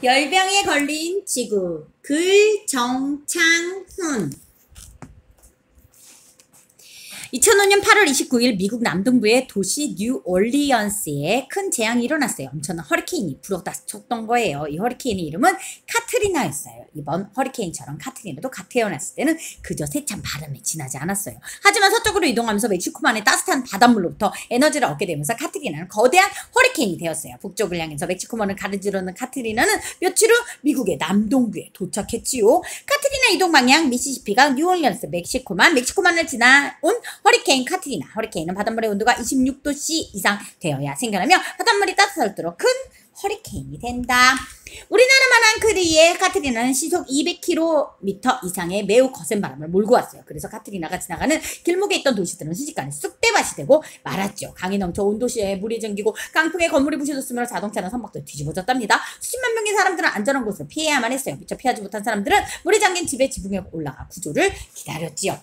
열병에 걸린 지구. 글 정창훈. 2005년 8월 29일 미국 남동부의 도시 뉴올리언스에 큰 재앙이 일어났어요. 엄청난 허리케인이 불어닥쳤던 거예요. 이 허리케인의 이름은 카트리나였어요. 이번 허리케인처럼 카트리나도 갓 태어났을 때는 그저 세찬 바람에 지나지 않았어요. 하지만 서쪽으로 이동하면서 멕시코만의 따뜻한 바닷물로부터 에너지를 얻게 되면서 카트리나는 거대한 허리케인이 되었어요. 북쪽을 향해서 멕시코만을 가르지르는 카트리나는 며칠 후 미국의 남동부에 도착했지요. 카트리나 이동 방향 미시시피가 뉴올리언스, 멕시코만을 지나온 허리케인 카트리나. 허리케인은 바닷물의 온도가 26도씨 이상 되어야 생겨나며 바닷물이 따뜻할수록 큰 허리케인이 된다. 우리나라만한 크기의 카트리나는 시속 200km 이상의 매우 거센 바람을 몰고 왔어요. 그래서 카트리나가 지나가는 길목에 있던 도시들은 순식간에 쑥대밭이 되고 말았죠. 강이 넘쳐 온 도시에 물이 잠기고 강풍에 건물이 부셔졌으며 자동차나 선박도 뒤집어졌답니다. 수십만 명의 사람들은 안전한 곳으로 피해야만 했어요. 미처 피하지 못한 사람들은 물에 잠긴 집의 지붕에 올라가 구조를 기다렸지요.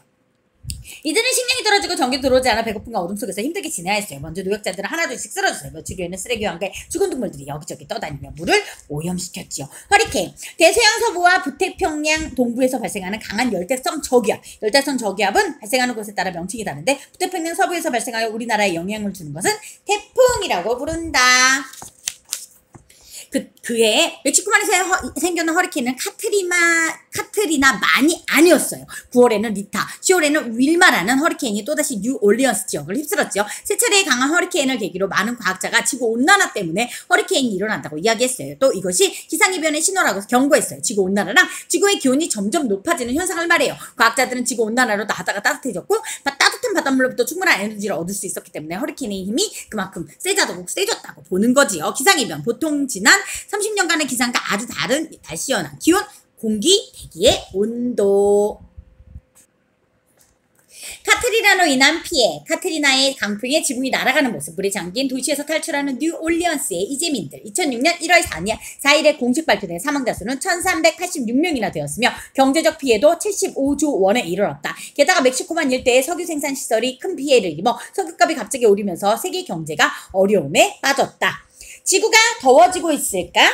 이들은 식량이 떨어지고 전기도 들어오지 않아 배고픔과 어둠 속에서 힘들게 지내야 했어요. 먼저 노약자들은 하나둘씩 쓰러졌어요. 며칠 후에는 쓰레기와 함께 죽은 동물들이 여기저기 떠다니며 물을 오염시켰지요. 허리케인. 대서양 서부와 북태평양 동부에서 발생하는 강한 열대성 저기압. 열대성 저기압은 발생하는 곳에 따라 명칭이 다른데 북태평양 서부에서 발생하여 우리나라에 영향을 주는 것은 태풍이라고 부른다. 그해 멕시코만에서 생겨난 허리케인은 카트리나만이 아니었어요. 9월에는 리타, 10월에는 윌마라는 허리케인이 또다시 뉴올리언스 지역을 휩쓸었죠. 세 차례의 강한 허리케인을 계기로 많은 과학자가 지구온난화 때문에 허리케인이 일어난다고 이야기했어요. 또 이것이 기상이변의 신호라고 경고했어요. 지구온난화랑 지구의 기온이 점점 높아지는 현상을 말해요. 과학자들은 지구온난화로 바다가 따뜻해졌고 따뜻한 바닷물로부터 충분한 에너지를 얻을 수 있었기 때문에 허리케인의 힘이 그만큼 세졌다고 보는 거지요. 기상이변. 보통 지난 30년간의 기상과 아주 다른 날씨 현황, 기온, 공기, 대기의 온도. 카트리나로 인한 피해. 카트리나의 강풍에 지붕이 날아가는 모습. 물에 잠긴 도시에서 탈출하는 뉴올리언스의 이재민들. 2006년 1월 4일에 공식 발표된 사망자 수는 1386명이나 되었으며 경제적 피해도 75조 원에 이르렀다. 게다가 멕시코만 일대의 석유 생산 시설이 큰 피해를 입어 석유값이 갑자기 오르면서 세계 경제가 어려움에 빠졌다. 지구가 더워지고 있을까?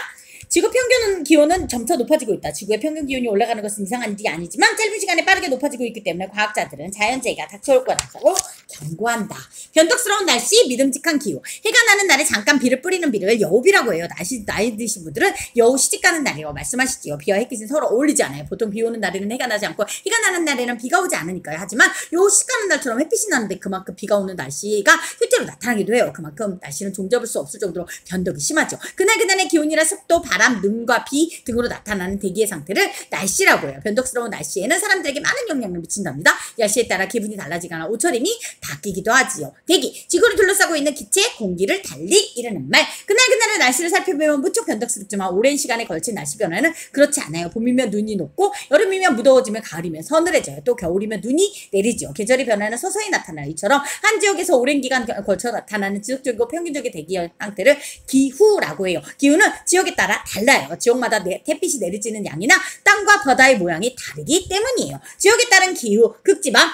지구 평균 기온은 점차 높아지고 있다. 지구의 평균 기온이 올라가는 것은 이상한 일이 아니지만 짧은 시간에 빠르게 높아지고 있기 때문에 과학자들은 자연재해가 닥쳐올 거라고 경고한다. 변덕스러운 날씨, 믿음직한 기후. 해가 나는 날에 잠깐 비를 뿌리는 비를 여우비라고 해요. 나이 드신 분들은 여우 시집가는 날이라고 말씀하시지요. 비와 햇빛은 서로 어울리지 않아요. 보통 비 오는 날에는 해가 나지 않고 해가 나는 날에는 비가 오지 않으니까요. 하지만 여우 시집가는 날처럼 햇빛이 나는데 그만큼 비가 오는 날씨가 실제로 나타나기도 해요. 그만큼 날씨는 종잡을 수 없을 정도로 변덕이 심하죠. 그날의 기온이나 습도, 바람, 눈과 비 등으로 나타나는 대기의 상태를 날씨라고 해요. 변덕스러운 날씨에는 사람들에게 많은 영향을 미친답니다. 날씨에 따라 기분이 달라지거나 옷차림이 바뀌기도 하지요. 대기, 지구를 둘러싸고 있는 기체, 공기를 달리 이르는 말. 그날의 날씨를 살펴보면 무척 변덕스럽지만 오랜 시간에 걸친 날씨 변화는 그렇지 않아요. 봄이면 눈이 녹고 여름이면 무더워지면 가을이면 서늘해져요. 또 겨울이면 눈이 내리죠. 계절의 변화는 서서히 나타나요. 이처럼 한 지역에서 오랜 기간 걸쳐 나타나는 지속적이고 평균적인 대기 상태를 기후라고 해요. 기후는 지역에 따라 달라요. 지역마다 햇빛이 내리쬐는 양이나 땅과 바다의 모양이 다르기 때문이에요. 지역에 따른 기후, 극지방,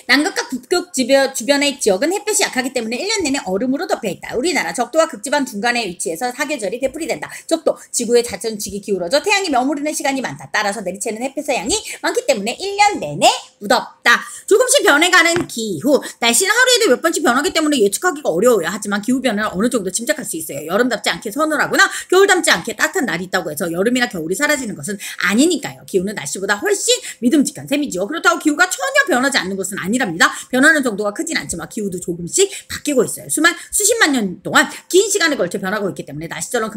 남극과 북극 주변의 지역은 햇볕이 약하기 때문에 1년 내내 얼음으로 덮여있다. 우리나라 적도와 극지방 중간에 위치해서 사계절이 되풀이된다. 적도, 지구의 자전축이 기울어져 태양이 머무르는 시간이 많다. 따라서 내리쬐는 햇빛의 양이 많기 때문에 1년 내내 무덥다. 조금씩 변해가는 기후. 날씨는 하루에도 몇 번씩 변하기 때문에 예측하기가 어려워요. 하지만 기후 변화를 어느 정도 짐작할 수 있어요. 여름답지 않게 서늘하거나 겨울답지 않게 따뜻한 날이 있다고 해서 여름이나 겨울이 사라지는 것은 아니니까요. 기후는 날씨보다 훨씬 믿음직한 셈이죠. 그렇다고 기후가 전혀 변하지 않는 것은 아니랍니다. 변하는 정도가 크진 않지만 기후도 조금씩 바뀌고 있어요. 수십만 년 동안 긴 시간에 걸쳐 변하고 있기 때문에 날씨처럼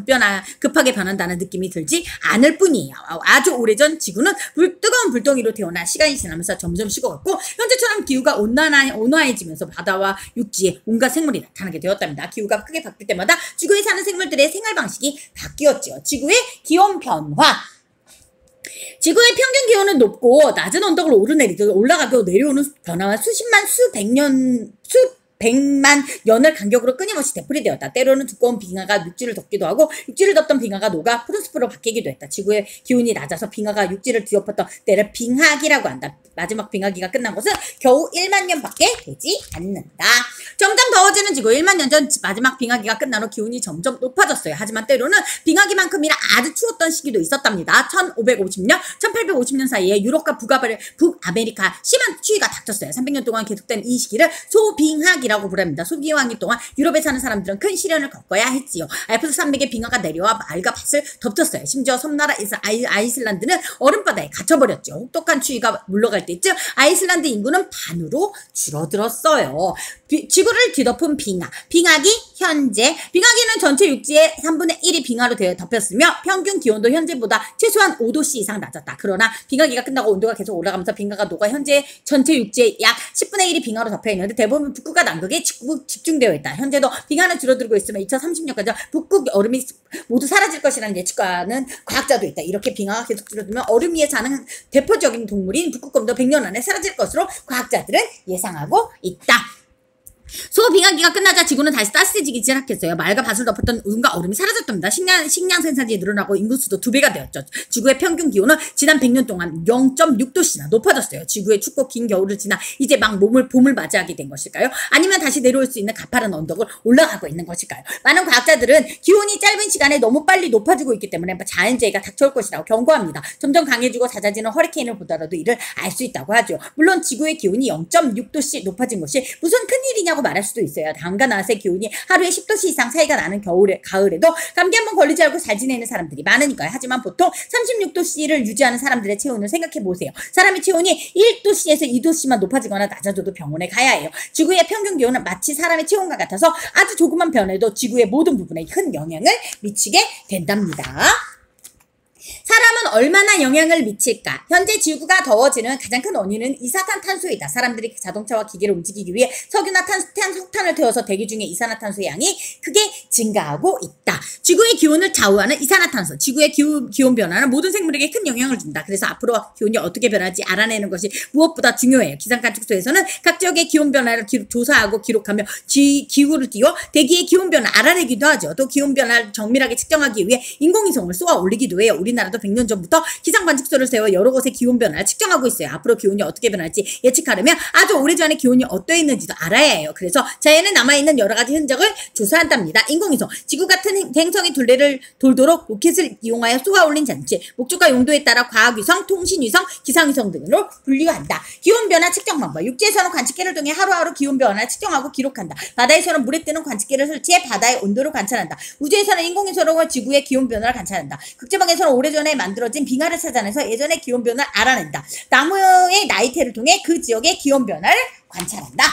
급하게 변한다는 느낌이 들지 않을 뿐이에요. 아주 오래전 지구는 뜨거운 불덩이로 태어나 시간이 지나면서 점점 식어갔고 현재처럼 기후가 온화해지면서 바다와 육지에 온갖 생물이 나타나게 되었답니다. 기후가 크게 바뀔 때마다 지구에 사는 생물들의 생활 방식이 바뀌었죠. 지구의 기온 변화. 지구의 평균 기온은 높고 낮은 언덕을 올라가고 내려오는 변화와 수백 년 100만 년을 간격으로 끊임없이 되풀이되었다. 때로는 두꺼운 빙하가 육지를 덮기도 하고 육지를 덮던 빙하가 녹아 푸른 숲으로 바뀌기도 했다. 지구의 기온이 낮아서 빙하가 육지를 뒤엎었던 때를 빙하기라고 한다. 마지막 빙하기가 끝난 것은 겨우 1만 년밖에 되지 않는다. 점점 더워지는 지구 1만 년 전 마지막 빙하기가 끝난 후 기온이 점점 높아졌어요. 하지만 때로는 빙하기만큼이나 아주 추웠던 시기도 있었답니다. 1550년, 1850년 사이에 유럽과 북아메리카 심한 추위가 닥쳤어요. 300년 동안 계속된 이 시기를 소빙하기라고 부릅니다. 소빙하기 동안 유럽에 사는 사람들은 큰 시련을 겪어야 했지요. 알프스 산맥에 빙하가 내려와 말과 밭을 덮쳤어요. 심지어 섬나라 아이슬란드는 얼음바다에 갇혀버렸죠. 혹독한 추위가 물러갈 때쯤 아이슬란드 인구는 반으로 줄어들었어요. 지구를 뒤덮은 빙하기 현재 빙하기는 전체 육지의 3분의 1이 빙하로 덮였으며 평균 기온도 현재보다 최소한 5도씨 이상 낮았다. 그러나 빙하기가 끝나고 온도가 계속 올라가면서 빙하가 녹아 현재 전체 육지의 약 10분의 1이 빙하로 덮여 있는데 대부분 북극과 남극에 집중되어 있다. 현재도 빙하는 줄어들고 있으며 2030년까지 북극 얼음이 모두 사라질 것이라는 예측하는 과학자도 있다. 이렇게 빙하가 계속 줄어들면 얼음 위에 사는 대표적인 동물인 북극곰도 100년 안에 사라질 것으로 과학자들은 예상하고 있다. 소빙하기가 끝나자 지구는 다시 따스해지기 시작했어요. 말과 밭을 덮었던 우림과 얼음이 사라졌답니다. 식량 생산이 늘어나고 인구수도 2배가 되었죠. 지구의 평균 기온은 지난 100년 동안 0.6도씨나 높아졌어요. 지구의 춥고 긴 겨울을 지나 이제 막 봄을 맞이하게 된 것일까요? 아니면 다시 내려올 수 있는 가파른 언덕을 올라가고 있는 것일까요? 많은 과학자들은 기온이 짧은 시간에 너무 빨리 높아지고 있기 때문에 자연재해가 닥쳐올 것이라고 경고합니다. 점점 강해지고 잦아지는 허리케인을 보더라도 이를 알 수 있다고 하죠. 물론 지구의 기온이 0.6도씩 높아진 것이 무슨 큰일이냐고 말할 수도 있어요. 다음과 낮의 기온이 하루에 10도씨 이상 차이가 나는 가을에도 감기 한번 걸리지 않고 잘 지내는 사람들이 많으니까요. 하지만 보통 36도씨를 유지하는 사람들의 체온을 생각해 보세요. 사람의 체온이 1도씨에서 2도씨만 높아지거나 낮아져도 병원에 가야 해요. 지구의 평균 기온은 마치 사람의 체온과 같아서 아주 조그만 변화에도 지구의 모든 부분에 큰 영향을 미치게 된답니다. 사람은 얼마나 영향을 미칠까? 현재 지구가 더워지는 가장 큰 원인은 이산화탄소이다. 사람들이 자동차와 기계를 움직이기 위해 석유나 석탄을 태워서 대기 중에 이산화탄소의 양이 크게 증가하고 있다. 지구의 기온을 좌우하는 이산화탄소. 지구의 기온 변화는 모든 생물에게 큰 영향을 준다. 그래서 앞으로 기온이 어떻게 변할지 알아내는 것이 무엇보다 중요해요. 기상관측소에서는 각 지역의 기온 변화를 조사하고 기록하며 기후를 띄워 대기의 기온 변화를 알아내기도 하죠. 또 기온 변화를 정밀하게 측정하기 위해 인공위성을 쏘아 올리기도 해요. 우리나라도 100년 전부터 기상관측소를 세워 여러 곳의 기온 변화를 측정하고 있어요. 앞으로 기온이 어떻게 변할지 예측하려면 아주 오래전에 기온이 어떠했는지도 알아야 해요. 그래서 자연에 남아있는 여러 가지 흔적을 조사한답니다. 인공위성, 지구 같은 행성의 둘레를 돌도록 로켓을 이용하여 쏘아 올린 장치, 목적과 용도에 따라 과학위성, 통신위성, 기상위성 등으로 분류한다. 기온 변화 측정 방법, 육지에서는 관측기를 통해 하루하루 기온 변화를 측정하고 기록한다. 바다에서는 물에 뜨는 관측기를 설치해 바다의 온도를 관찰한다. 우주에서는 인공위성으로 지구의 기온 변화를 관찰한다. 극지방에서는 오래전에 만들어진 빙하를 찾아내서 예전의 기온 변화를 알아낸다. 나무의 나이테를 통해 그 지역의 기온 변화를 관찰한다.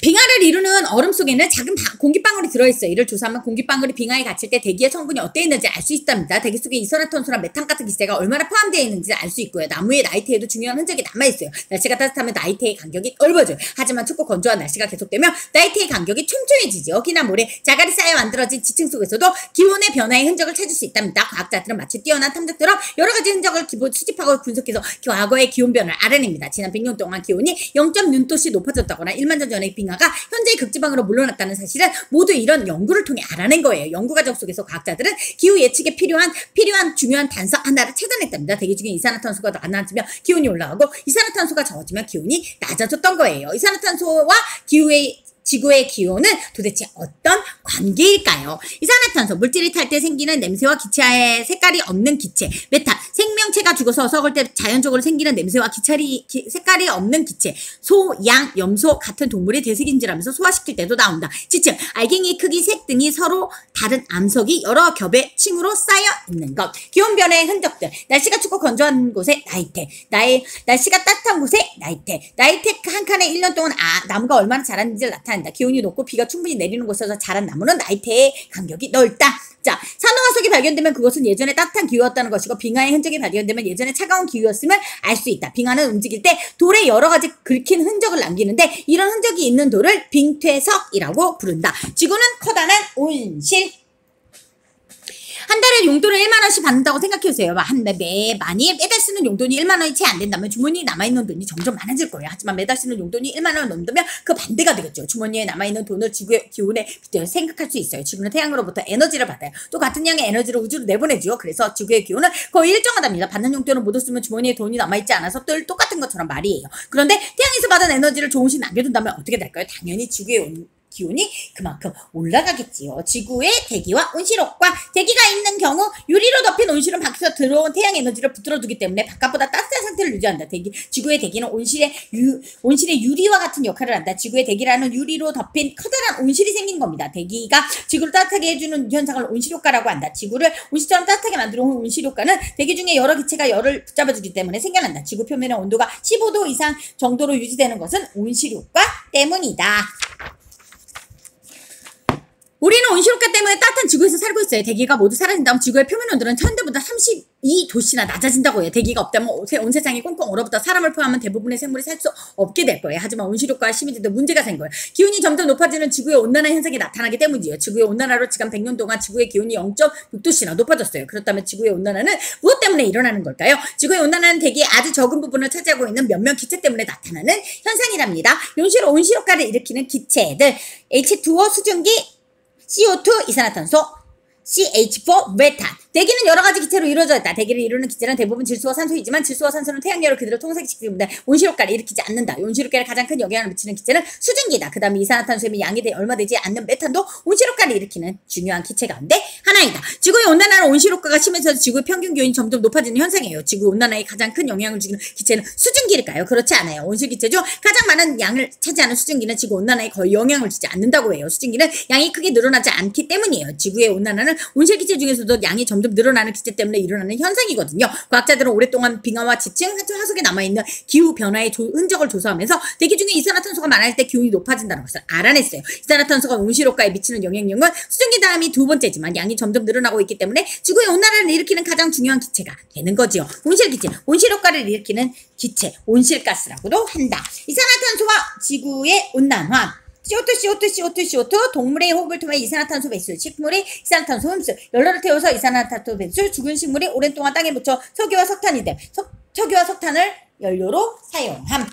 빙하를 이루는 얼음 속에는 작은 공기방울이 들어있어요. 이를 조사하면 공기방울이 빙하에 갇힐 때 대기의 성분이 어떠했는지 알 수 있답니다. 대기 속에 이산화탄소나 메탄 같은 기체가 얼마나 포함되어 있는지 알 수 있고요. 나무의 나이테에도 중요한 흔적이 남아있어요. 날씨가 따뜻하면 나이테의 간격이 넓어져요. 하지만 춥고 건조한 날씨가 계속되면 나이테의 간격이 촘촘해지죠. 여기나 모래, 자갈이 쌓여 만들어진 지층 속에서도 기온의 변화의 흔적을 찾을 수 있답니다. 과학자들은 마치 뛰어난 탐색처럼 여러 가지 흔적을 수집하고 분석해서 과거의 기온 변화를 알아냅니다. 지난 100년 동안 기온이 0.6도씩 높아졌다거나 1만 년 전의 빙하가 현재의 극지방으로 물러났다는 사실은 모두 이런 연구를 통해 알아낸 거예요. 연구 과정 속에서 과학자들은 기후 예측에 필요한 중요한 단서 하나를 찾아냈답니다. 대기 중에 이산화탄소가 많아지면 기온이 올라가고 이산화탄소가 적어지면 기온이 낮아졌던 거예요. 이산화탄소와 지구의 기온은 도대체 어떤 관계일까요? 이산화탄소, 물질이 탈 때 생기는 냄새와 기체의 색깔이 없는 기체. 메탄, 생명체가 죽어서 썩을 때 자연적으로 생기는 냄새와 색깔이 없는 기체. 소, 양, 염소 같은 동물이 되새김질하면서 소화시킬 때도 나온다. 지층, 알갱이의 크기, 색 등이 서로 다른 암석이 여러 겹의 층으로 쌓여 있는 것. 기온 변화의 흔적들, 날씨가 춥고 건조한 곳에 나이테, 날씨가 따뜻한 곳에 나이테. 나이테 한 칸에 1년 동안 나무가 얼마나 자랐는지를 나타낸다. 기온이 높고 비가 충분히 내리는 곳에서 자란 나무는 나이테의 간격이 넓다. 자, 산호화석이 발견되면 그것은 예전에 따뜻한 기후였다는 것이고 빙하의 흔적이 발견되면 예전에 차가운 기후였음을 알 수 있다. 빙하는 움직일 때 돌에 여러 가지 긁힌 흔적을 남기는데 이런 흔적이 있는 돌을 빙퇴석이라고 부른다. 지구는 커다란 온실. 한 달에 용돈을 1만 원씩 받는다고 생각해보세요. 많이 매달 쓰는 용돈이 1만 원이 채 안 된다면 주머니에 남아있는 돈이 점점 많아질 거예요. 하지만 매달 쓰는 용돈이 1만 원을 넘는다면 그 반대가 되겠죠. 주머니에 남아있는 돈을 지구의 기운에 빗대어 생각할 수 있어요. 지구는 태양으로부터 에너지를 받아요. 또 같은 양의 에너지를 우주로 내보내죠. 그래서 지구의 기운은 거의 일정하답니다. 받는 용돈을 모두 쓰면 주머니에 돈이 남아있지 않아서 늘 똑같은 것처럼 말이에요. 그런데 태양에서 받은 에너지를 조금씩 남겨둔다면 어떻게 될까요? 당연히 지구의 기온이 그만큼 올라가겠지요. 지구의 대기와 온실옥과 대기가 있는 경우 유리로 덮인 온실은 밖에서 들어온 태양 에너지를 붙들어두기 때문에 바깥보다 따뜻한 상태를 유지한다. 지구의 대기는 온실의 유리와 같은 역할을 한다. 지구의 대기라는 유리로 덮인 커다란 온실이 생긴 겁니다. 대기가 지구를 따뜻하게 해주는 현상을 온실효과라고 한다. 지구를 온실처럼 따뜻하게 만들어 온 온실효과는 대기 중에 여러 기체가 열을 붙잡아주기 때문에 생겨난다. 지구 표면의 온도가 15도 이상 정도로 유지되는 것은 온실효과 때문이다. 우리는 온실효과 때문에 따뜻한 지구에서 살고 있어요. 대기가 모두 사라진다면 지구의 표면 온도는 현대보다 32도씨나 낮아진다고 해요. 대기가 없다면 온 세상이 꽁꽁 얼어붙어 사람을 포함한 대부분의 생물이 살 수 없게 될 거예요. 하지만 온실효과가 심해지도 문제가 생겨요. 기온이 점점 높아지는 지구의 온난화 현상이 나타나기 때문이에요. 지구의 온난화로 지난 100년 동안 지구의 기온이 0.6도씨나 높아졌어요. 그렇다면 지구의 온난화는 무엇 때문에 일어나는 걸까요? 지구의 온난화는 대기의 아주 적은 부분을 차지하고 있는 몇몇 기체 때문에 나타나는 현상이랍니다. 온실효과를 일으키는 기체들 H2O 수증기, CO2 이산화탄소, CH4 메탄. 대기는 여러 가지 기체로 이루어져 있다. 대기를 이루는 기체는 대부분 질소와 산소이지만 질소와 산소는 태양열을 그대로 통색시키기 때문에 온실효과를 일으키지 않는다. 온실효과에 가장 큰 영향을 미치는 기체는 수증기다. 그 다음에 이산화탄소의 양이 얼마 되지 않는 메탄도 온실효과를 일으키는 중요한 기체 가운데 하나이다. 지구의 온난화는 온실효과가 심해져서 지구의 평균 기온이 점점 높아지는 현상이에요. 지구 온난화에 가장 큰 영향을 주는 기체는 수증기일까요? 그렇지 않아요. 온실기체 중 가장 많은 양을 차지하는 수증기는 지구 온난화에 거의 영향을 주지 않는다고 해요. 수증기는 양이 크게 늘어나지 않기 때문이에요. 지구의 온난화는 온실기체 중에서도 양이 점점 늘어나는 기체 때문에 일어나는 현상이거든요. 과학자들은 오랫동안 빙하와 지층, 하속에 남아있는 기후변화의 흔적을 조사하면서 대기 중에 이산화탄소가 많을 때 기온이 높아진다는 것을 알아냈어요. 이산화탄소가 온실효과에 미치는 영향력은 수증기 다음이 두 번째지만 양이 점점 늘어나고 있기 때문에 지구의 온난화를 일으키는 가장 중요한 기체가 되는 거지요. 온실기체, 온실효과를 일으키는 기체, 온실가스라고도 한다. 이산화탄소와 지구의 온난화, CO2, 동물의 호흡을 통해 이산화탄소 배출, 식물의 이산화탄소 흡수, 연료를 태워서 이산화탄소 배출, 죽은 식물이 오랜 동안 땅에 묻혀 석유와 석탄이 됨. 석유와 석탄을 연료로 사용함.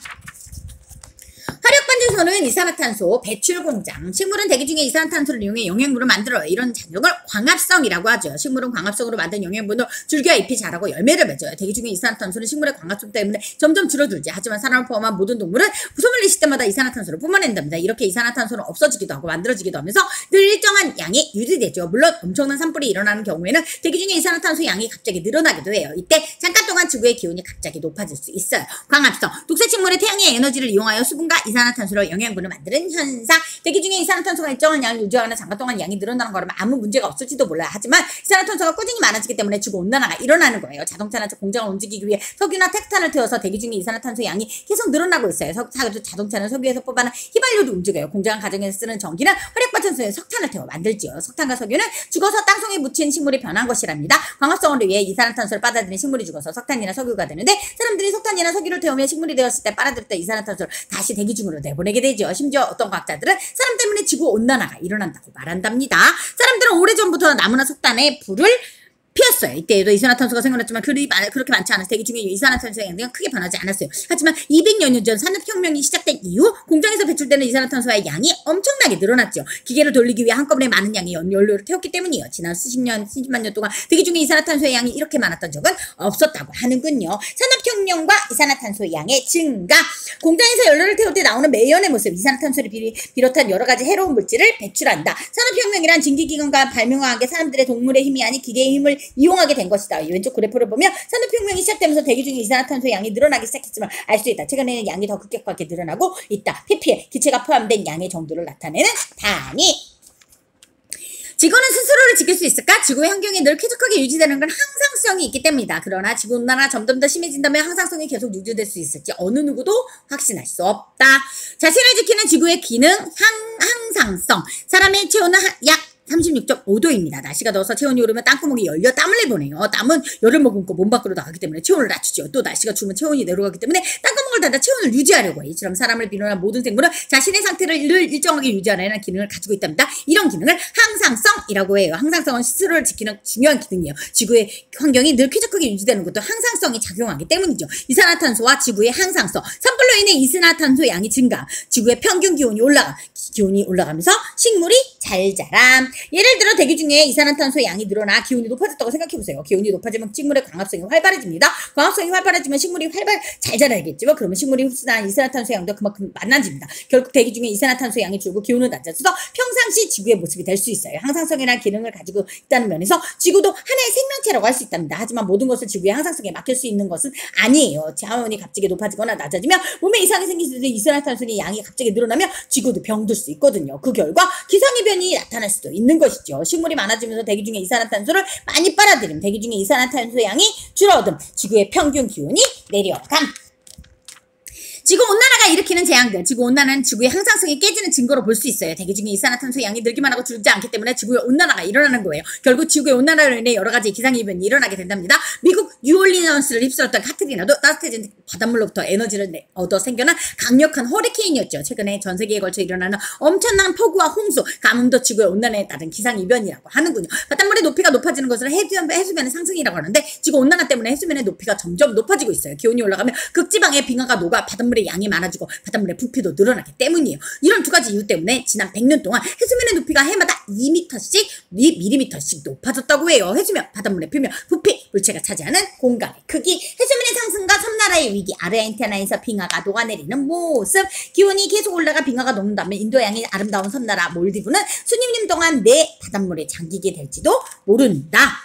화력발전소는 이산화탄소 배출 공장. 식물은 대기 중에 이산화탄소를 이용해 영양분을 만들어요. 이런 작용을 광합성이라고 하죠. 식물은 광합성으로 만든 영양분을 줄기와 잎이 자라고 열매를 맺어요. 대기 중에 이산화탄소는 식물의 광합성 때문에 점점 줄어들지. 하지만 사람을 포함한 모든 동물은 숨을 내쉴 때마다 이산화탄소를 뿜어낸답니다. 이렇게 이산화탄소는 없어지기도 하고 만들어지기도 하면서 늘 일정한 양이 유지되죠. 물론 엄청난 산불이 일어나는 경우에는 대기 중에 이산화탄소 양이 갑자기 늘어나기도 해요. 이때 잠깐 동안 지구의 기온이 갑자기 높아질 수 있어요. 광합성. 독색식물의 태양의 에너지를 이용하여 수분과 이산화탄소로 영양분을 만드는 현상. 대기 중에 이산화탄소가 일정한 양을 유지하거나 잠깐 동안 양이 늘어나는 거라면 아무 문제가 없을지도 몰라요. 하지만 이산화탄소가 꾸준히 많아지기 때문에 지구 온난화가 일어나는 거예요. 자동차나 공장을 움직이기 위해 석유나 석탄을 태워서 대기 중에 이산화탄소 양이 계속 늘어나고 있어요. 자동차는 석유에서 뽑아낸 휘발유로 움직여요. 공장 가정에서 쓰는 전기는 화력발전소에 석탄을 태워 만들지요. 석탄과 석유는 죽어서 땅속에 묻힌 식물이 변한 것이랍니다. 광합성을 위해 이산화탄소를 빨아들인 식물이 죽어서 석탄이나 석유가 되는데 사람들이 석탄이나 석유를 태우며 식물이 되었을 때 빨아들일 때 이산화탄소를 다시 대기 중으로 내보내게 되죠. 심지어 어떤 과학자들은 사람 때문에 지구 온난화가 일어난다고 말한답니다. 사람들은 오래전부터 나무나 석탄에 불을 피었어요. 이때에도 이산화탄소가 생겨났지만 그렇게 많지 않아서 대기 중에 이산화탄소의 양은 크게 변하지 않았어요. 하지만 200여 년 전 산업혁명이 시작된 이후 공장에서 배출되는 이산화탄소의 양이 엄청나게 늘어났죠. 기계를 돌리기 위해 한꺼번에 많은 양의 연료를 태웠기 때문이에요. 지난 수십만 년 동안 대기 중에 이산화탄소의 양이 이렇게 많았던 적은 없었다고 하는군요. 산업혁명과 이산화탄소의 양의 증가. 공장에서 연료를 태울 때 나오는 매연의 모습, 이산화탄소를 비롯한 여러 가지 해로운 물질을 배출한다. 산업혁명이란 증기기관과 발명화한 사람들의 동물의 힘이 아닌 기계의 힘을 이용하게 된 것이다. 왼쪽 그래프를 보면 산업혁명이 시작되면서 대기 중에 이산화탄소의 양이 늘어나기 시작했지만 알 수 있다. 최근에는 양이 더 급격하게 늘어나고 있다. ppm, 기체가 포함된 양의 정도를 나타내는 단위. 지구는 스스로를 지킬 수 있을까? 지구의 환경이 늘 쾌적하게 유지되는 건 항상성이 있기 때문이다. 그러나 지구 온난화가 점점 더 심해진다면 항상성이 계속 유지될 수 있을지 어느 누구도 확신할 수 없다. 자신을 지키는 지구의 기능, 항상성. 사람의 체온은 약 36.5도입니다. 날씨가 더워서 체온이 오르면 땅구멍이 열려 땀을 내보내요. 땀은 열을 머금고 몸 밖으로 나가기 때문에 체온을 낮추죠. 또 날씨가 추우면 체온이 내려가기 때문에 땅구멍을 닫아 체온을 유지하려고 해. 이처럼 사람을 비롯한 모든 생물은 자신의 상태를 일정하게 유지하는 기능을 가지고 있답니다. 이런 기능을 항상성이라고 해요. 항상성은 스스로를 지키는 중요한 기능이에요. 지구의 환경이 늘 쾌적하게 유지되는 것도 항상성이 작용하기 때문이죠. 이산화탄소와 지구의 항상성, 산불로 인해 이산화탄소 양이 증가, 지구의 평균 기온이 올라가면서 식물이 잘 자람. 예를 들어 대기 중에 이산화탄소 양이 늘어나 기온이 높아졌다고 생각해보세요. 기온이 높아지면 식물의 광합성이 활발해집니다. 광합성이 활발해지면 식물이 잘 자라겠죠. 그러면 식물이 흡수한 이산화탄소 양도 그만큼 많아집니다. 결국 대기 중에 이산화탄소 양이 줄고 기온은 낮아져서 평상시 지구의 모습이 될 수 있어요. 항상성이라는 기능을 가지고 있다는 면에서 지구도 하나의 생명체라고 할 수 있답니다. 하지만 모든 것을 지구의 항상성에 맡길 수 있는 것은 아니에요. 자원이 갑자기 높아지거나 낮아지면 몸에 이상이 생길 수도 이산화탄소의 양이 갑자기 늘어나면 지구도 병들 수 있거든요. 그 결과 기상이변이 나타날 수도 있는 것이죠. 식물이 많아지면서 대기 중에 이산화탄소를 많이 빨아들이면 대기 중에 이산화탄소 양이 줄어든 지구의 평균 기온이 내려감. 지구온난화가 일으키는 재앙들. 지구온난화는 지구의 항상성이 깨지는 증거로 볼 수 있어요. 대기 중에 이산화탄소 양이 늘기만 하고 줄지 않기 때문에 지구의 온난화가 일어나는 거예요. 결국 지구의 온난화로 인해 여러 가지 기상이변이 일어나게 된답니다. 미국 뉴올리언스를 휩쓸었던 카트리나도 따뜻해진 바닷물로부터 에너지를 얻어 생겨난 강력한 허리케인이었죠. 최근에 전 세계에 걸쳐 일어나는 엄청난 폭우와 홍수, 가뭄도 지구의 온난화에 따른 기상이변이라고 하는군요. 바닷물의 높이가 높아지는 것을 해수면의 상승이라고 하는데 지구온난화 때문에 해수면의 높이가 점점 높아지고 있어요. 기온이 올라가면 극지방의 빙하가 녹아 바닷물의 양이 많아지고 바닷물의 부피도 늘어나기 때문이에요. 이런 두 가지 이유 때문에 지난 100년 동안 해수면의 높이가 해마다 2mm씩 높아졌다고 해요. 해수면, 바닷물의 표면, 부피, 물체가 차지하는 공간의 크기, 해수면의 상승과 섬나라의 위기, 아르헨티나에서 빙하가 녹아내리는 모습, 기온이 계속 올라가 빙하가 녹는다면 인도양의 아름다운 섬나라 몰디브는 수십 년 동안 내 바닷물에 잠기게 될지도 모른다.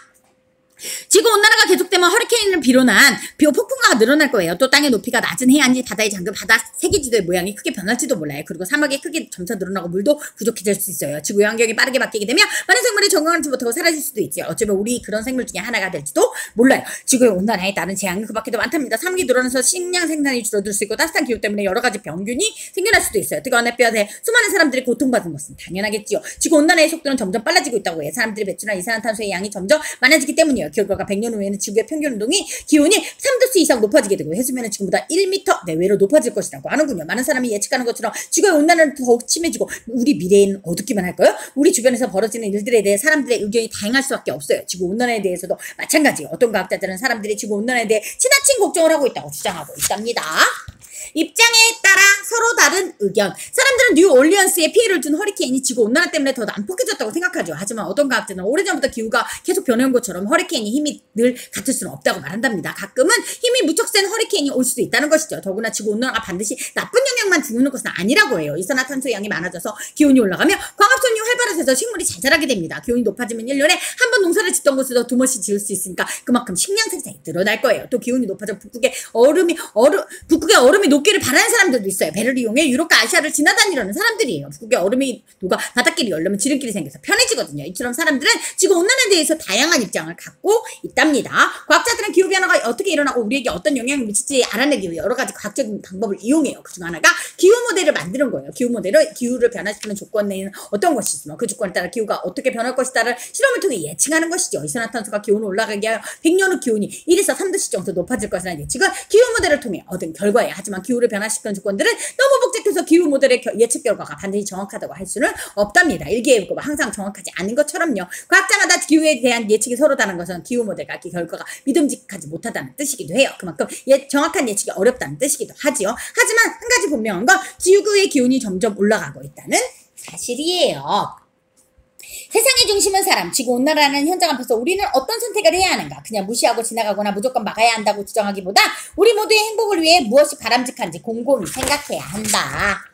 지구온난화가 계속되면 허리케인을 비롯한 폭풍우가 늘어날 거예요. 또 땅의 높이가 낮은 해안이 바다에 잠겨 바다 세계지도의 모양이 크게 변할지도 몰라요. 그리고 사막의 크기 점차 늘어나고 물도 부족해질 수 있어요. 지구의 환경이 빠르게 바뀌게 되면 많은 생물이 적응하지 못하고 사라질 수도 있죠. 어쩌면 우리 그런 생물 중에 하나가 될지도 몰라요. 지구의 온난화에 따른 재앙은 그 밖에도 많답니다. 사막이 늘어나서 식량 생산이 줄어들 수 있고 따뜻한 기후 때문에 여러 가지 병균이 생겨날 수도 있어요. 뜨거운 햇볕에 수많은 사람들이 고통받는 것은 당연하겠지요. 지구온난화의 속도는 점점 빨라지고 있다고 해요. 사람들이 배출한 이산화탄소의 양이 점점 많아지기 때문이에요. 결과가 100년 후에는 지구의 평균 온도이 기온이 3도씨 이상 높아지게 되고 해수면은 지금보다 1m 내외로 높아질 것이라고 하는군요. 많은 사람이 예측하는 것처럼 지구의 온난화는 더욱 심해지고 우리 미래에는 어둡기만 할까요? 우리 주변에서 벌어지는 일들에 대해 사람들의 의견이 다양할 수밖에 없어요. 지구 온난화에 대해서도 마찬가지예요. 어떤 과학자들은 사람들이 지구 온난화에 대해 지나친 걱정을 하고 있다고 주장하고 있답니다. 입장에 따라 서로 다른 의견. 사람들은 뉴올리언스에 피해를 준 허리케인이 지구온난화 때문에 더 난폭해졌다고 생각하죠. 하지만 어떤 과학자는 오래전부터 기후가 계속 변해온 것처럼 허리케인이 힘이 늘 같을 수는 없다고 말한답니다. 가끔은 힘이 무척 센 허리케인이 올 수도 있다는 것이죠. 더구나 지구온난화가 반드시 나쁜 영향만 주는 것은 아니라고 해요. 이산화탄소 양이 많아져서 기온이 올라가면 광합성이 활발해져서 식물이 잘 자라게 됩니다. 기온이 높아지면 1년에 한 번 농사를 짓던 곳에서 2번씩 지을 수 있으니까 그만큼 식량 생산이 늘어날 거예요. 또 기온이 높아져 북극의 얼음이 녹기를 바라는 사람들도 있어요. 배를 이용해 유럽과 아시아를 지나다니려는 사람들이에요. 북극의 얼음이 녹아 바닷길이 열리면 지름길이 생겨서 편해지거든요. 이처럼 사람들은 지구온난화에 대해서 다양한 입장을 갖고 있답니다. 과학자들은 기후변화가 어떻게 일어나고 우리에게 어떤 영향을 미칠지 알아내기 위해 여러 가지 과학적인 방법을 이용해요. 그중 하나가 기후 모델을 만드는 거예요. 기후 모델은 기후를 변화시키는 조건 내에는 어떤 것이 있으며 그 조건에 따라 기후가 어떻게 변할 것이다를 실험을 통해 예측하는 것이죠. 이산화탄소가 기온을 올라가게 하여 100년 후 기온이 1에서 3도씩 정도 높아질 것이라는 예측은 기후 모델을 통해 얻은 결과예요. 하지만 기후를 변화시키는 조건들은 너무 복잡해서 기후 모델의 예측 결과가 반드시 정확하다고 할 수는 없답니다. 일기예보가 항상 정확하지 않은 것처럼요. 과학자마다 기후에 대한 예측이 서로 다른 것은 기후 모델과 결과가 믿음직하지 못하다는 뜻이기도 해요. 그만큼 정확한 예측이 어렵다는 뜻이기도 하지요. 하지만 한 가지 분명한 건 지구의 기온이 점점 올라가고 있다는 사실이에요. 세상의 중심은 사람, 지구온난화라는 현장 앞에서 우리는 어떤 선택을 해야 하는가? 그냥 무시하고 지나가거나 무조건 막아야 한다고 주장하기보다 우리 모두의 행복을 위해 무엇이 바람직한지 곰곰이 생각해야 한다.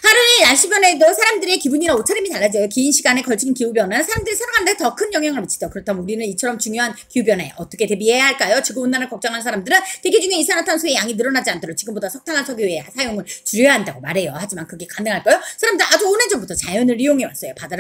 하루의 날씨 변화에도 사람들의 기분이나 옷차림이 달라져요. 긴 시간에 걸친 기후변화는 사람들이 살아가는 데 더 큰 영향을 미치죠. 그렇다면 우리는 이처럼 중요한 기후변화에 어떻게 대비해야 할까요? 지구온난화를 걱정하는 사람들은 대기 중에 이산화탄소의 양이 늘어나지 않도록 지금보다 석탄화 석유의 사용을 줄여야 한다고 말해요. 하지만 그게 가능할까요? 사람들 아주 오래전부터 자연을 이용해왔어요. 바다를